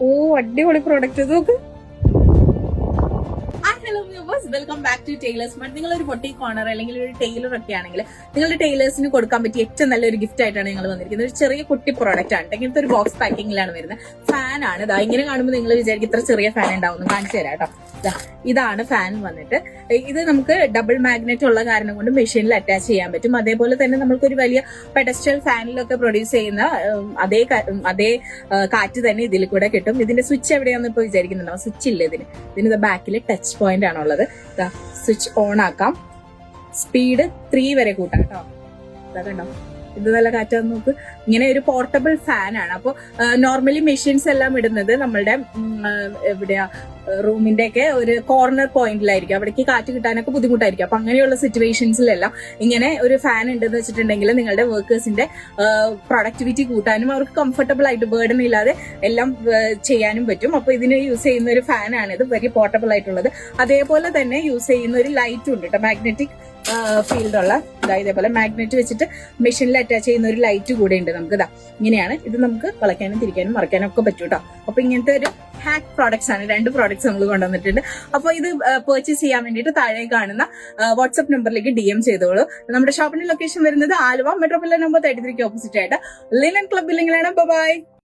ഓ അടിപൊളി പ്രോഡക്റ്റ് നോക്ക്. Hello viewers, welcome back to Tailors Mart. നിങ്ങളൊരു ബൊട്ടീക് ഓണർ അല്ലെങ്കിൽ ഒരു ടൈലർ ഒക്കെ ആണെങ്കിൽ നിങ്ങളുടെ ടൈലേഴ്സിന് കൊടുക്കാൻ പറ്റിയ ഏറ്റവും നല്ലൊരു ഗിഫ്റ്റ് ആയിട്ടാണ് ഞങ്ങൾ വന്നിരിക്കുന്നത്. ഒരു ചെറിയ കുട്ടി പ്രോഡക്റ്റ് ആണ്. ഇങ്ങനത്തെ ഒരു ബോക്സ് പാക്കിങ്ങിലാണ് വരുന്നത്. ഫാൻ ആണ്. ഇതാ ഇങ്ങനെ കാണുമ്പോൾ നിങ്ങൾ വിചാരിക്കും ഇത്ര ചെറിയ ഫാൻ ഉണ്ടാവും. കാണിച്ചു തരാം കേട്ടോ. ഇതാണ് ഫാൻ വന്നിട്ട്. ഇത് നമുക്ക് ഡബിൾ മാഗ്നറ്റ് ഉള്ള കാരണം കൊണ്ട് മെഷീനിൽ അറ്റാച്ച് ചെയ്യാൻ പറ്റും. അതേപോലെ തന്നെ നമുക്കൊരു വലിയ പെഡസ്റ്റൽ ഫാനിലൊക്കെ പ്രൊഡ്യൂസ് ചെയ്യുന്ന അതേ കാറ്റ് തന്നെ ഇതിൽ കൂടെ കിട്ടും. ഇതിന്റെ സ്വിച്ച് എവിടെയാണെന്ന് ഇപ്പൊ വിചാരിക്കുന്നുണ്ടോ? സ്വിച്ച് ഇല്ല ഇതിന് ബാക്കിൽ ടച്ച് പോയിന്റ് ആണുള്ളത്. സ്വിച്ച് ഓൺ ആക്കാം. സ്പീഡ് 3 വരെ കൂട്ടാം കേട്ടോ. ഇതാ കണ്ടോ, ഇത് നല്ല കാറ്റാന്ന് നോക്ക്. ഇങ്ങനെ ഒരു പോർട്ടബിൾ ഫാൻ ആണ്. അപ്പോൾ നോർമലി മെഷീൻസ് എല്ലാം ഇടുന്നത് നമ്മളുടെ എവിടെയാ റൂമിന്റെ ഒക്കെ ഒരു കോർണർ പോയിന്റിലായിരിക്കും. അവിടേക്ക് കാറ്റ് കിട്ടാനൊക്കെ ബുദ്ധിമുട്ടായിരിക്കും. അപ്പൊ അങ്ങനെയുള്ള സിറ്റുവേഷൻസിലെല്ലാം ഇങ്ങനെ ഒരു ഫാൻ ഉണ്ടെന്ന് വെച്ചിട്ടുണ്ടെങ്കിൽ നിങ്ങളുടെ വർക്കേഴ്സിന്റെ പ്രൊഡക്ടിവിറ്റി കൂട്ടാനും അവർക്ക് കംഫർട്ടബിൾ ആയിട്ട് ബേർഡൻ ഇല്ലാതെ എല്ലാം ചെയ്യാനും പറ്റും. അപ്പൊ ഇതിന് യൂസ് ചെയ്യുന്ന ഒരു ഫാനാണ് ഇത്, വെരി പോർട്ടബിൾ ആയിട്ടുള്ളത്. അതേപോലെ തന്നെ യൂസ് ചെയ്യുന്ന ഒരു ലൈറ്റും ഉണ്ട് കേട്ടോ, മാഗ്നറ്റിക് ഫീൽഡ് ഉള്ള. ഇതേപോലെ മാഗ്നറ്റ് വെച്ചിട്ട് മെഷീനിൽ അറ്റാച്ച് ചെയ്യുന്ന ഒരു ലൈറ്റ് കൂടെ ഉണ്ട് നമുക്ക്. ഇങ്ങനെയാണ് ഇത്. നമുക്ക് വളയ്ക്കാനും തിരിക്കാനും മറക്കാനും ഒക്കെ പറ്റും കേട്ടോ. അപ്പൊ ഇങ്ങനത്തെ ഒരു ഹാക്ക് പ്രോഡക്ട്സ് ആണ്. 2 പ്രോഡക്ട്സ് നമ്മൾ കൊണ്ടുവന്നിട്ടുണ്ട്. അപ്പോൾ ഇത് പർച്ചേസ് ചെയ്യാൻ വേണ്ടിയിട്ട് താഴെ കാണുന്ന വാട്സ്ആപ്പ് നമ്പറിലേക്ക് DM ചെയ്തോളൂ. നമ്മുടെ ഷോപ്പിന്റെ ലൊക്കേഷൻ വരുന്നത് ആലുവ മെട്രോപൊളിറ്റൻ നമ്പർ 33 ഓപ്പോസിറ്റ് ആയിട്ട് ലിനൻ ക്ലബ് ബില്ലിംഗിലാണ്. ബൈ.